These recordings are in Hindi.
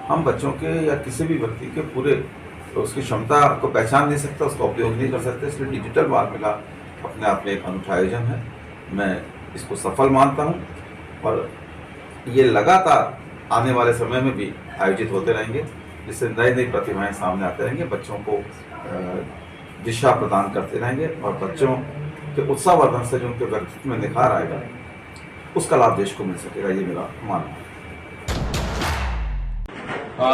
हम बच्चों के या किसी भी व्यक्ति के पूरे उसकी क्षमता को पहचान नहीं सकता, उसका उपयोग नहीं कर सकते। इसलिए डिजिटल बाल मेला अपने आप में एक अनूठा आयोजन है। मैं इसको सफल मानता हूँ और ये लगातार आने वाले समय में भी आयोजित होते रहेंगे, जिससे नई नई प्रतिभाएं सामने आते रहेंगे, बच्चों को दिशा प्रदान करते रहेंगे और बच्चों के उत्साहवर्धन से जो उनके व्यक्तित्व में निखार आएगा, उसका लाभ देश को मिल सकेगा। ये मेरा मानना है।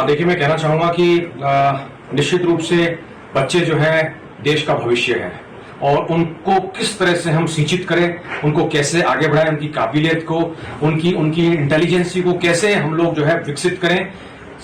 देखिए, मैं कहना चाहूँगा कि निश्चित रूप से बच्चे जो है देश का भविष्य है और उनको किस तरह से हम सिंचित करें, उनको कैसे आगे बढ़ाएं, उनकी काबिलियत को, उनकी इंटेलिजेंसी को कैसे हम लोग जो है विकसित करें,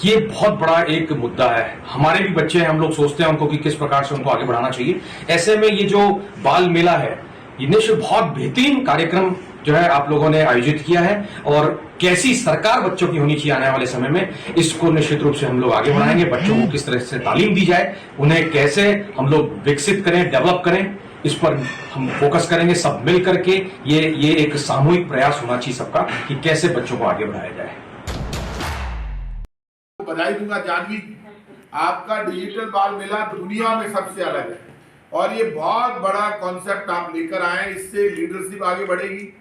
ये बहुत बड़ा एक मुद्दा है। हमारे भी बच्चे हैं, हम लोग सोचते हैं उनको कि किस प्रकार से उनको आगे बढ़ाना चाहिए। ऐसे में ये जो बाल मेला है, ये निश्चित बहुत बेहतरीन कार्यक्रम जो है आप लोगों ने आयोजित किया है और कैसी सरकार बच्चों की होनी चाहिए आने वाले समय में, इसको निश्चित रूप से हम लोग आगे बढ़ाएंगे। बच्चों को किस तरह से तालीम दी जाए, उन्हें कैसे हम लोग विकसित करें, डेवलप करें, इस पर हम फोकस करेंगे सब मिल करके। ये एक सामूहिक प्रयास होना चाहिए सबका कि कैसे बच्चों को आगे बढ़ाया जाए। बधाई दूंगा जानवी, आपका डिजिटल बाल मेला दुनिया में सबसे अलग है और ये बहुत बड़ा कॉन्सेप्ट आप लेकर आए हैं। इससे लीडरशिप आगे बढ़ेगी,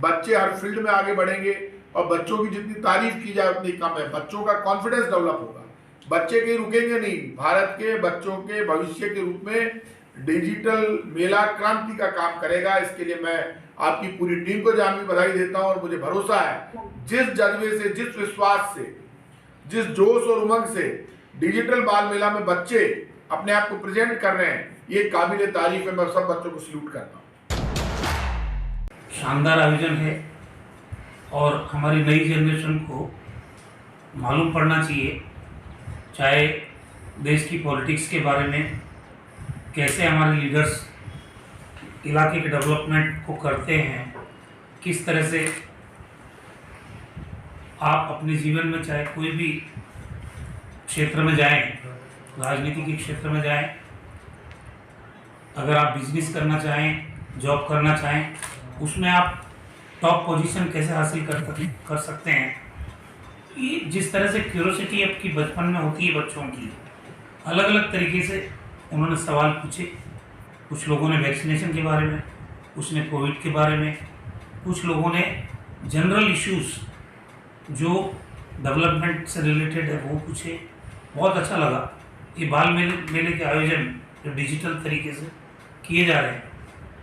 बच्चे हर फील्ड में आगे बढ़ेंगे और बच्चों की जितनी तारीफ की जाए उतनी कम है। बच्चों का कॉन्फिडेंस डेवलप होगा, बच्चे कहीं रुकेंगे नहीं। भारत के बच्चों के भविष्य के रूप में डिजिटल मेला क्रांति का काम करेगा। इसके लिए मैं आपकी पूरी टीम को जानवी बधाई देता हूं और मुझे भरोसा है जिस जज्बे से, जिस विश्वास से, जिस जोश और उमंग से डिजिटल बाल मेला में बच्चे अपने आप को प्रेजेंट कर रहे हैं, ये काबिल तारीफ है। मैं सब बच्चों को सल्यूट करता हूँ। शानदार आयोजन है और हमारी नई जनरेशन को मालूम पड़ना चाहिए, चाहे देश की पॉलिटिक्स के बारे में, कैसे हमारे लीडर्स इलाके के डेवलपमेंट को करते हैं, किस तरह से आप अपने जीवन में चाहे कोई भी क्षेत्र में जाएं, राजनीति के क्षेत्र में जाएं, अगर आप बिजनेस करना चाहें, जॉब करना चाहें, उसमें आप टॉप पोजीशन कैसे हासिल कर सकते हैं। ये जिस तरह से क्यूरोसिटी आपकी बचपन में होती है बच्चों की, अलग अलग तरीके से उन्होंने सवाल पूछे। कुछ लोगों ने वैक्सीनेशन के बारे में, कुछ ने कोविड के बारे में, कुछ लोगों ने जनरल इश्यूज़ जो डेवलपमेंट से रिलेटेड है वो पूछे। बहुत अच्छा लगा। ये बाल मेले के आयोजन जो डिजिटल तरीके से किए जा रहे हैं,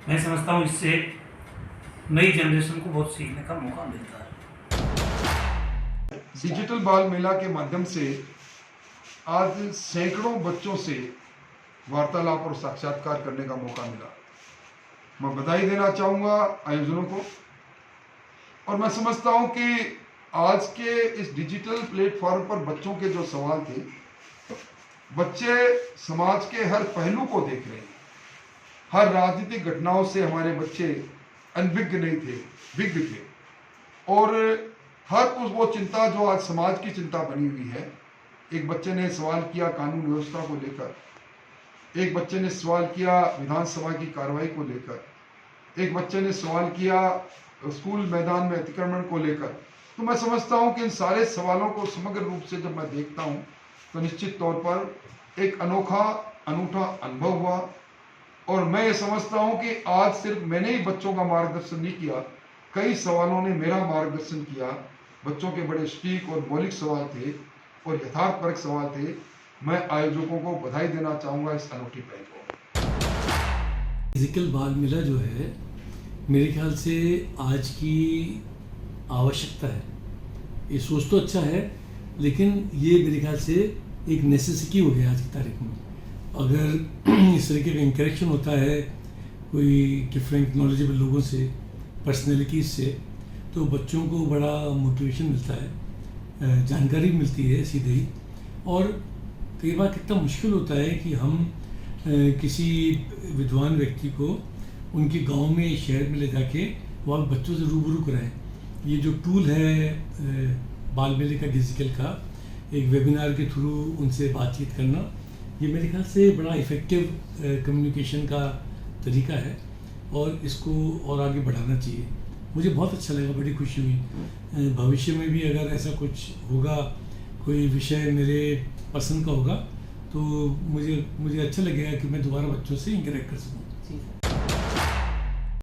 मैं समझता हूँ इससे नई जनरेशन को बहुत सीखने का मौका मिलता है। डिजिटल बाल मेला के माध्यम से आज सैकड़ों बच्चों से वार्तालाप और साक्षात्कार करने का मौका मिला। मैं बधाई देना चाहूँगा आयोजनों को और मैं समझता हूँ कि आज के इस डिजिटल प्लेटफॉर्म पर बच्चों के जो सवाल थे, बच्चे समाज के हर पहलू को देख रहे हैं। हर राजनीतिक घटनाओं से हमारे बच्चे अनभिज्ञ नहीं थे, विज्ञ थे और हर उस वो चिंता जो आज समाज की चिंता बनी हुई है। एक बच्चे ने सवाल किया कानून व्यवस्था को लेकर, एक बच्चे ने सवाल किया विधानसभा की कार्रवाई को लेकर, एक बच्चे ने सवाल किया स्कूल मैदान में अतिक्रमण को लेकर। तो मैं समझता हूं कि इन सारे सवालों को समग्र रूप से जब मैं देखता हूं तो निश्चित तौर पर एक अनूठा अनुभव हुआ और मैं ये समझता हूं कि आज सिर्फ मैंने ही बच्चों का मार्गदर्शन नहीं किया, कई सवालों ने मेरा मार्गदर्शन किया। बच्चों के बड़े सटीक और मौलिक सवाल थे और यथार्थपरक सवाल थे। मैं आयोजकों को बधाई देना चाहूँगा इस अनूठी पहल को। डिजिटल बाल मेला जो है मेरे ख्याल से आज की आवश्यकता है। ये सोच तो अच्छा है लेकिन ये मेरे ख्याल से एक नेसेसिटी हो गया आज की तारीख में। अगर इस तरीके का इंटरेक्शन होता है कोई डिफरेंट नॉलेजेबल लोगों से, पर्सनैलिटीज़ से, तो बच्चों को बड़ा मोटिवेशन मिलता है, जानकारी मिलती है सीधे ही। और कई बार कितना मुश्किल होता है कि हम किसी विद्वान व्यक्ति को उनके गांव में, शहर में ले जाके वहाँ बच्चों से रूबरू कराएं। ये जो टूल है बाल मेले का डिजिटल का, एक वेबिनार के थ्रू उनसे बातचीत करना, ये मेरे ख्याल से बड़ा इफ़ेक्टिव कम्युनिकेशन का तरीका है और इसको और आगे बढ़ाना चाहिए। मुझे बहुत अच्छा लगा, बड़ी खुशी हुई। भविष्य में भी अगर ऐसा कुछ होगा कोई विषय मेरे पसंद का होगा तो मुझे अच्छा लगेगा कि मैं दोबारा बच्चों से इंटरेक्ट कर सकूँ।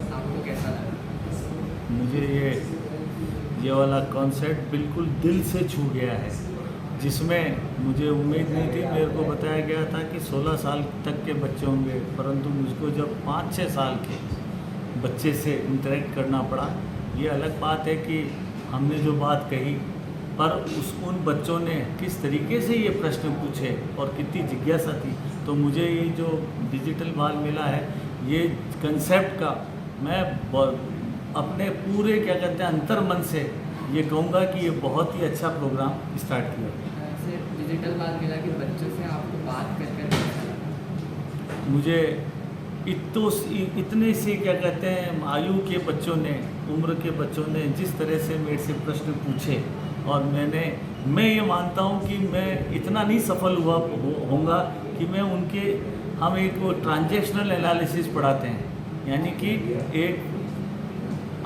आपको कैसा लगा? मुझे ये वाला कॉन्सेप्ट बिल्कुल दिल से छू गया है, जिसमें मुझे उम्मीद नहीं थी। मेरे को बताया गया था कि 16 साल तक के बच्चे होंगे, परंतु मुझको जब 5-6 साल के बच्चे से इंटरेक्ट करना पड़ा। ये अलग बात है कि हमने जो बात कही, पर उन बच्चों ने किस तरीके से ये प्रश्न पूछे और कितनी जिज्ञासा थी। तो मुझे ये जो डिजिटल बाल मेला है, ये कंसेप्ट का मैं अपने पूरे क्या कहते हैं अंतर मन से ये कहूँगा कि ये बहुत ही अच्छा प्रोग्राम स्टार्ट किया। ऐसे डिजिटल बाल मेला के बच्चों से आपको बात कर कैसा लगा? मुझे इतने से क्या कहते हैं आयु के बच्चों ने, उम्र के बच्चों ने जिस तरह से मेरे से प्रश्न पूछे, और मैं ये मानता हूँ कि मैं इतना नहीं सफल होऊंगा कि मैं हम एक वो ट्रांजैक्शनल एनालिसिस पढ़ाते हैं, यानी कि एक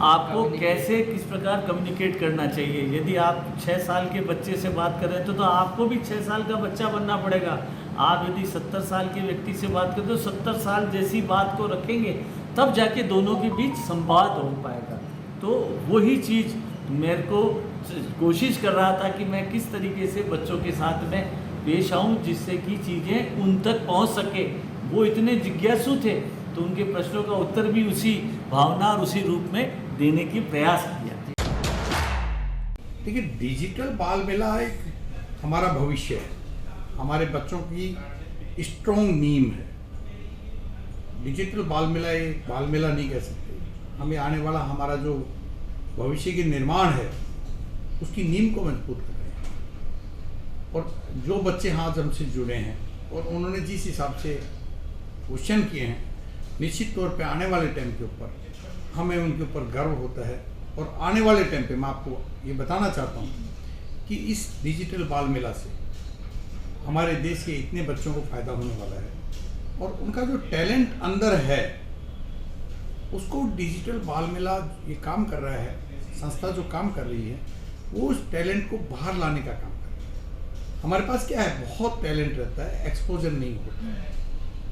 आपको कैसे किस प्रकार कम्युनिकेट करना चाहिए। यदि आप 6 साल के बच्चे से बात कर रहे हैं तो आपको भी 6 साल का बच्चा बनना पड़ेगा। आप यदि 70 साल के व्यक्ति से बात करते हो तो 70 साल जैसी बात को रखेंगे, तब जाके दोनों के बीच संवाद हो पाएगा। तो वही चीज़ मेरे को कोशिश कर रहा था कि मैं किस तरीके से बच्चों के साथ में पेश आऊँ जिससे कि चीज़ें उन तक पहुँच सके। वो इतने जिज्ञासु थे तो उनके प्रश्नों का उत्तर भी उसी भावना और उसी रूप में देने की प्रयास किया। देखिए, डिजिटल बाल मेला एक हमारा भविष्य है, हमारे बच्चों की स्ट्रॉन्ग नींव है। डिजिटल बाल मेला एक बाल मेला नहीं कह सकते, हमें आने वाला हमारा जो भविष्य की निर्माण है उसकी नींव को मजबूत कर रहे हैं। और जो बच्चे हाथ हमसे जुड़े हैं और उन्होंने जिस हिसाब से क्वेश्चन किए हैं, निश्चित तौर पे आने वाले टाइम के ऊपर हमें उनके ऊपर गर्व होता है। और आने वाले टाइम पे मैं आपको ये बताना चाहता हूँ कि इस डिजिटल बाल मेला से हमारे देश के इतने बच्चों को फ़ायदा होने वाला है और उनका जो टैलेंट अंदर है उसको डिजिटल बाल मेला ये काम कर रहा है, संस्था जो काम कर रही है वो उस टैलेंट को बाहर लाने का काम कर रही है। हमारे पास क्या है, बहुत टैलेंट रहता है, एक्सपोजर नहीं होता है।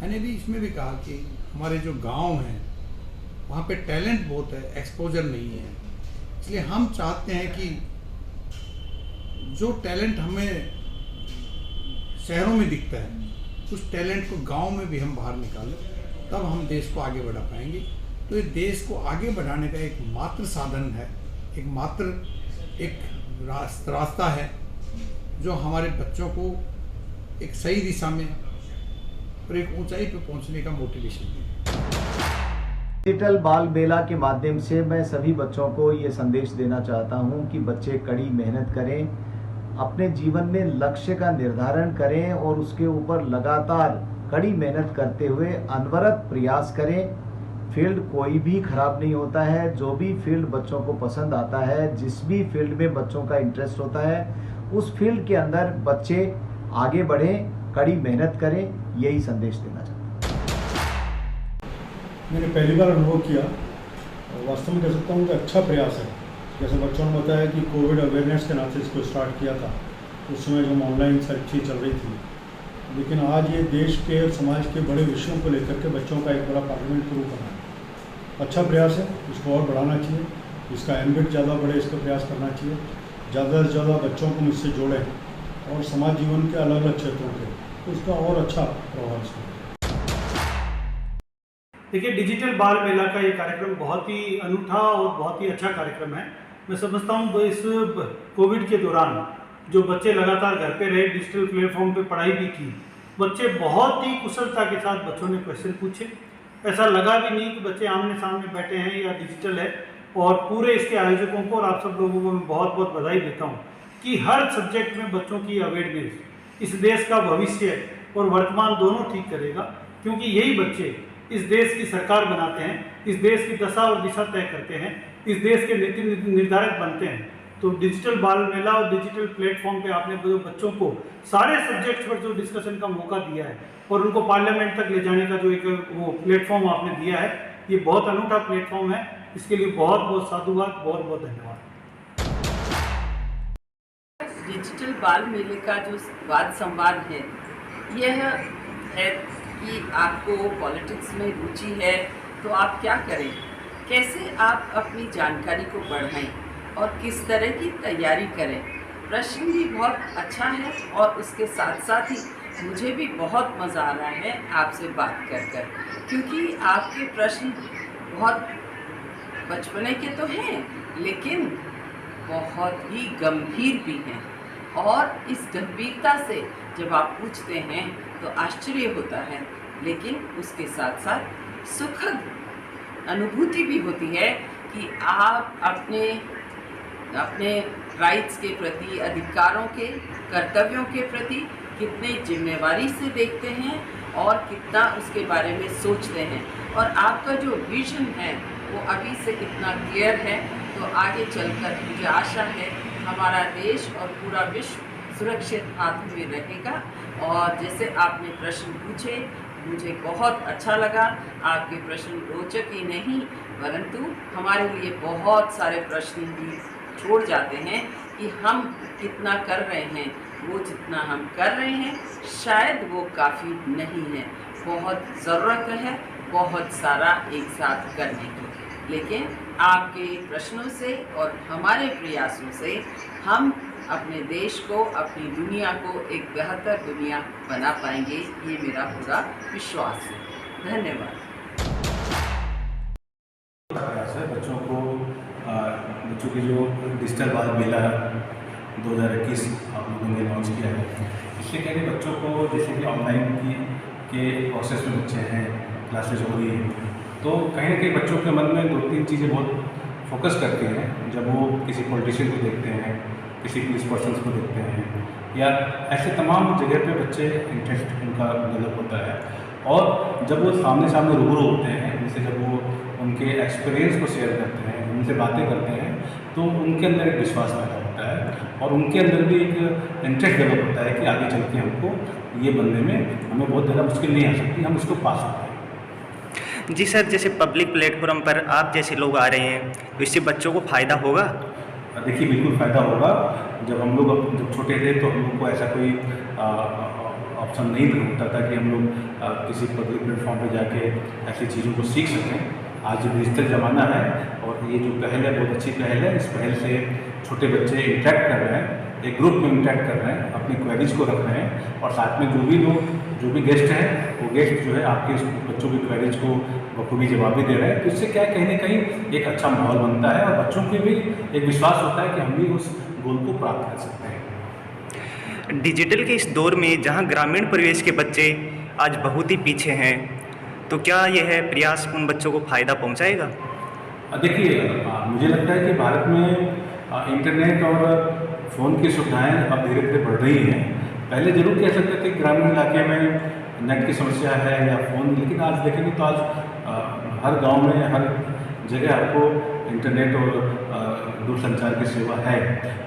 मैंने भी इसमें भी कहा कि हमारे जो गांव हैं वहाँ पे टैलेंट बहुत है, एक्सपोजर नहीं है। इसलिए हम चाहते हैं कि जो टैलेंट हमें शहरों में दिखता है उस टैलेंट को गांव में भी हम बाहर निकालें, तब हम देश को आगे बढ़ा पाएंगे। तो ये देश को आगे बढ़ाने का एक मात्र साधन है, एक रास्ता है जो हमारे बच्चों को एक सही दिशा में और एक ऊंचाई पे पहुंचने का मोटिवेशन देगा। डिजिटल बाल मेला के माध्यम से मैं सभी बच्चों को ये संदेश देना चाहता हूं कि बच्चे कड़ी मेहनत करें, अपने जीवन में लक्ष्य का निर्धारण करें और उसके ऊपर लगातार कड़ी मेहनत करते हुए अनवरत प्रयास करें। फील्ड कोई भी खराब नहीं होता है, जो भी फील्ड बच्चों को पसंद आता है, जिस भी फील्ड में बच्चों का इंटरेस्ट होता है, उस फील्ड के अंदर बच्चे आगे बढ़ें, कड़ी मेहनत करें, यही संदेश देना चाहता हूँ। मैंने पहली बार अनुभव किया और वास्तव में कह सकता हूँ कि अच्छा प्रयास है। जैसे बच्चों ने बताया कि कोविड अवेयरनेस के नाम से इसको स्टार्ट किया था, उस समय जो ऑनलाइन सारी चीज़ चल रही थी, लेकिन आज ये देश के और समाज के बड़े विषयों को लेकर के बच्चों का एक बड़ा पार्लियामेंट शुरू बना है। अच्छा प्रयास है, इसको और बढ़ाना चाहिए, इसका एम्बिट ज़्यादा बढ़े, इसका प्रयास करना चाहिए। ज़्यादा से ज़्यादा बच्चों को मुझसे जोड़ें और समाज जीवन के अलग अलग क्षेत्रों के, तो इसका और अच्छा प्रभाव इसका। देखिए, डिजिटल बाल मेला का ये कार्यक्रम बहुत ही अनूठा और बहुत ही अच्छा कार्यक्रम है। मैं समझता हूँ इस कोविड के दौरान जो बच्चे लगातार घर पे रहे, डिजिटल प्लेटफॉर्म पे पढ़ाई भी की, बच्चे बहुत ही कुशलता के साथ बच्चों ने क्वेश्चन पूछे। ऐसा लगा भी नहीं कि बच्चे आमने सामने बैठे हैं या डिजिटल है। और पूरे इसके आयोजकों को और आप सब लोगों को मैं बहुत बहुत बधाई देता हूँ कि हर सब्जेक्ट में बच्चों की अवेयरनेस इस देश का भविष्य और वर्तमान दोनों ठीक करेगा, क्योंकि यही बच्चे इस देश की सरकार बनाते हैं, इस देश की दशा और दिशा तय करते हैं, इस देश के नीति निर्धारक बनते हैं। तो डिजिटल बाल मेला और डिजिटल प्लेटफॉर्म पे आपने जो बच्चों को सारे सब्जेक्ट्स पर जो डिस्कशन का मौका दिया है और उनको पार्लियामेंट तक ले जाने का जो एक वो प्लेटफॉर्म आपने दिया है, ये बहुत अनूठा प्लेटफॉर्म है। इसके लिए बहुत बहुत साधुवाद, बहुत बहुत धन्यवाद। डिजिटल बाल मेले का जो वाद संवाद है, यह है कि आपको पॉलिटिक्स में रुचि है तो आप क्या करें, कैसे आप अपनी जानकारी को बढ़ाएं और किस तरह की तैयारी करें। प्रश्न भी बहुत अच्छा है और उसके साथ साथ ही मुझे भी बहुत मज़ा आ रहा है आपसे बात कर क्योंकि आपके प्रश्न बहुत बचपने के तो हैं लेकिन बहुत ही गंभीर भी हैं और इस गंभीरता से जब आप पूछते हैं तो आश्चर्य होता है, लेकिन उसके साथ साथ सुखद अनुभूति भी होती है कि आप अपने राइट्स के प्रति, अधिकारों के, कर्तव्यों के प्रति कितने जिम्मेवारी से देखते हैं और कितना उसके बारे में सोचते हैं। और आपका जो विजन है वो अभी से इतना क्लियर है, तो आगे चलकर मुझे आशा है हमारा देश और पूरा विश्व सुरक्षित हाथ में रहेगा। और जैसे आपने प्रश्न पूछे, मुझे बहुत अच्छा लगा। आपके प्रश्न रोचक ही नहीं परंतु हमारे लिए बहुत सारे प्रश्न भी छोड़ जाते हैं कि हम कितना कर रहे हैं। वो जितना हम कर रहे हैं शायद वो काफ़ी नहीं है, बहुत ज़रूरत है बहुत सारा एक साथ करने की। लेकिन आपके प्रश्नों से और हमारे प्रयासों से हम अपने देश को, अपनी दुनिया को एक बेहतर दुनिया बना पाएंगे, ये मेरा पूरा विश्वास है। धन्यवाद। बच्चों की जो डिजिटल बाल मेला 2021 आप लोगों ने लॉन्च किया है, इससे क्या है कि बच्चों को जैसे कि ऑनलाइन के प्रोसेस में बच्चे हैं, क्लासेस हो रही हैं, तो कहीं ना कहीं बच्चों के मन में 2-3 चीज़ें बहुत फोकस करती हैं। जब वो किसी पॉलिटिशियन को देखते हैं, किसी पुलिस पर्सन को देखते हैं, या ऐसे तमाम जगह पे बच्चे इंटरेस्ट उनका डेवलप होता है। और जब वो सामने सामने रूबरू होते हैं, जैसे जब वो उनके एक्सपीरियंस को शेयर करते हैं, उनसे बातें करते हैं, तो उनके अंदर एक विश्वास पैदा होता है और उनके अंदर भी एक इंटरेस्ट डेवलप होता है कि आगे चल के हमको ये बनने में हमें बहुत ज़्यादा मुश्किल नहीं आ सकती, हम इसको पा सकते हैं। जी सर, जैसे पब्लिक प्लेटफॉर्म पर आप जैसे लोग आ रहे हैं तो इससे बच्चों को फ़ायदा होगा? देखिए बिल्कुल फ़ायदा होगा। जब हम लोग जब छोटे थे तो हम लोग को ऐसा कोई ऑप्शन नहीं होता था कि हम लोग किसी पब्लिक प्लेटफॉर्म पे जाके ऐसी चीज़ों को सीख सकें। आज डिजिटल ज़माना है और ये जो पहल है बहुत अच्छी पहल है। इस पहल से छोटे बच्चे इंटरेक्ट कर रहे हैं, एक ग्रुप में इंटरेक्ट कर रहे हैं, अपनी क्वेरीज को रख रहे हैं और साथ में जो भी गेस्ट हैं वो गेस्ट जो है आपके बच्चों की क्वेरीज को बखूबी जवाब भी दे रहे हैं। तो इससे क्या है, कहीं ना कहीं एक अच्छा माहौल बनता है और बच्चों के भी एक विश्वास होता है कि हम भी उस गोल को प्राप्त कर सकते हैं। डिजिटल के इस दौर में जहां ग्रामीण परिवेश के बच्चे आज बहुत ही पीछे हैं, तो क्या यह प्रयास उन बच्चों को फ़ायदा पहुंचाएगा? देखिए मुझे लगता है कि भारत में इंटरनेट और फ़ोन की सुविधाएं अब धीरे धीरे बढ़ रही हैं। पहले जरूर कह सकते थे ग्रामीण इलाके में नेट की समस्या है या फ़ोन, लेकिन आज देखेंगे तो आज हर गांव में हर जगह आपको इंटरनेट और दूरसंचार की सेवा है।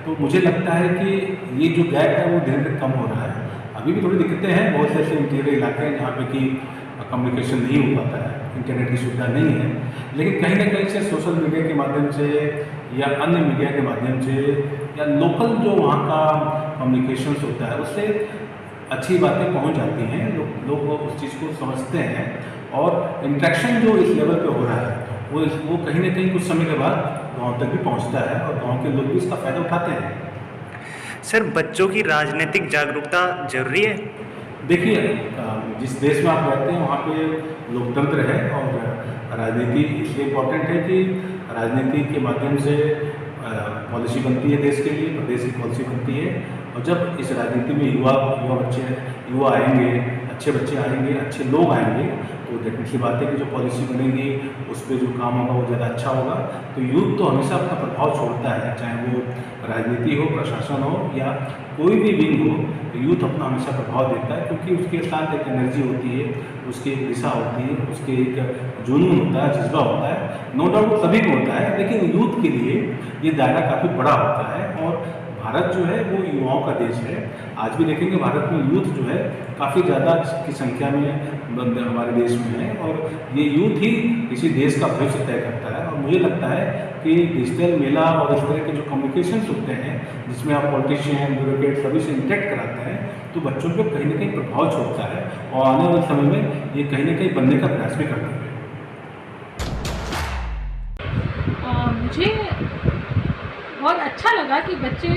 तो मुझे लगता है कि ये जो गैप है वो धीरे धीरे कम हो रहा है। अभी भी थोड़ी दिक्कतें हैं, बहुत से ऐसे इंटीरियर इलाके हैं जहाँ पे कि कम्युनिकेशन नहीं हो पाता है, इंटरनेट की सुविधा नहीं है, लेकिन कहीं ना कहीं से सोशल मीडिया के माध्यम से या अन्य मीडिया के माध्यम से या लोकल जो वहाँ का कम्युनिकेशन होता है उससे अच्छी बातें पहुँच जाती हैं। लोग उस चीज़ को समझते हैं और इंटरेक्शन जो इस लेवल पे हो रहा है वो कहीं ना कहीं कुछ समय के बाद गाँव तक भी पहुँचता है और गाँव के लोग भी इसका फ़ायदा उठाते हैं। सर, बच्चों की राजनीतिक जागरूकता जरूरी है? देखिए जिस देश में आप रहते हैं वहाँ पे लोकतंत्र है और राजनीति इसलिए इम्पोर्टेंट है कि राजनीति के माध्यम से पॉलिसी बनती है देश के लिए, प्रदेश की पॉलिसी बनती है। और जब इस राजनीति में युवा आएंगे, अच्छे बच्चे आएंगे, अच्छे लोग आएंगे, तो डेफिनेटली सी बात है कि जो पॉलिसी बनेगी उस पर जो काम होगा वो ज़्यादा अच्छा होगा। तो यूथ तो हमेशा अपना प्रभाव छोड़ता है, चाहे वो राजनीति हो, प्रशासन हो या कोई भी विंग हो, तो यूथ अपना हमेशा प्रभाव देता है क्योंकि उसके साथ एक एनर्जी होती है, उसकी एक दिशा होती है, उसके एक जुनून होता है, जज्बा होता है। नो डाउट सभी को होता है, लेकिन यूथ के लिए ये दायरा काफ़ी बड़ा होता है और भारत जो है वो युवाओं का देश है। आज भी देखेंगे भारत में यूथ जो है काफ़ी ज़्यादा की संख्या में हमारे देश में है, और ये यूथ ही किसी देश का भविष्य तय करता है। और मुझे लगता है कि डिजिटल मेला और इस तरह के जो कम्युनिकेशंस होते हैं जिसमें आप पॉलिटिशियन, ब्यूरोक्रेट सभी से इंटरेक्ट कराते हैं, तो बच्चों पर कहीं ना कहीं प्रभाव छोड़ता है और आने वाले समय में ये कहीं ना कहीं बनने का प्रयास भी करते हैं। मुझे बहुत अच्छा लगा कि बच्चे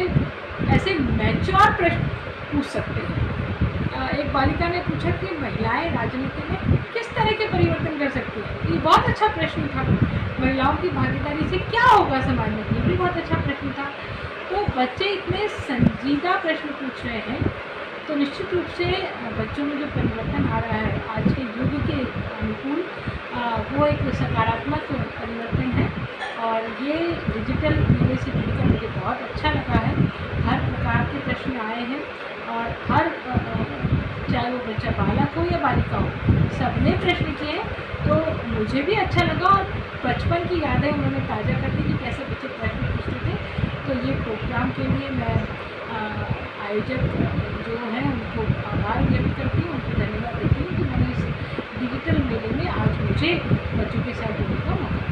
ऐसे मैच्योर प्रश्न पूछ सकते हैं। एक बालिका ने पूछा कि महिलाएं राजनीति में किस तरह के परिवर्तन कर सकती हैं। ये बहुत अच्छा प्रश्न था। महिलाओं की भागीदारी से क्या होगा समाज में, ये भी बहुत अच्छा प्रश्न था। तो बच्चे इतने संजीदा प्रश्न पूछ रहे हैं, तो निश्चित रूप से बच्चों में जो परिवर्तन आ रहा है आज के युग के अनुकूल, वो एक सकारात्मक परिवर्तन है। और ये डिजिटल मेले से जुड़कर मुझे बहुत अच्छा लगा है। हर प्रकार के प्रश्न आए हैं और हर चाहे वो बच्चा बालक हो या बालिका हो, सबने प्रश्न किए, तो मुझे भी अच्छा लगा। और बचपन की यादें उन्होंने ताज़ा कर दी कि कैसे बच्चे प्रश्न पूछते थे। तो ये प्रोग्राम के लिए मैं आयोजक जो हैं उनको आभार व्यक्त करती हूँ, उनको धन्यवाद देती हूँ कि मैंने इस डिजिटल मेले में आज मुझे बच्चों के साथ जुड़ने का मौका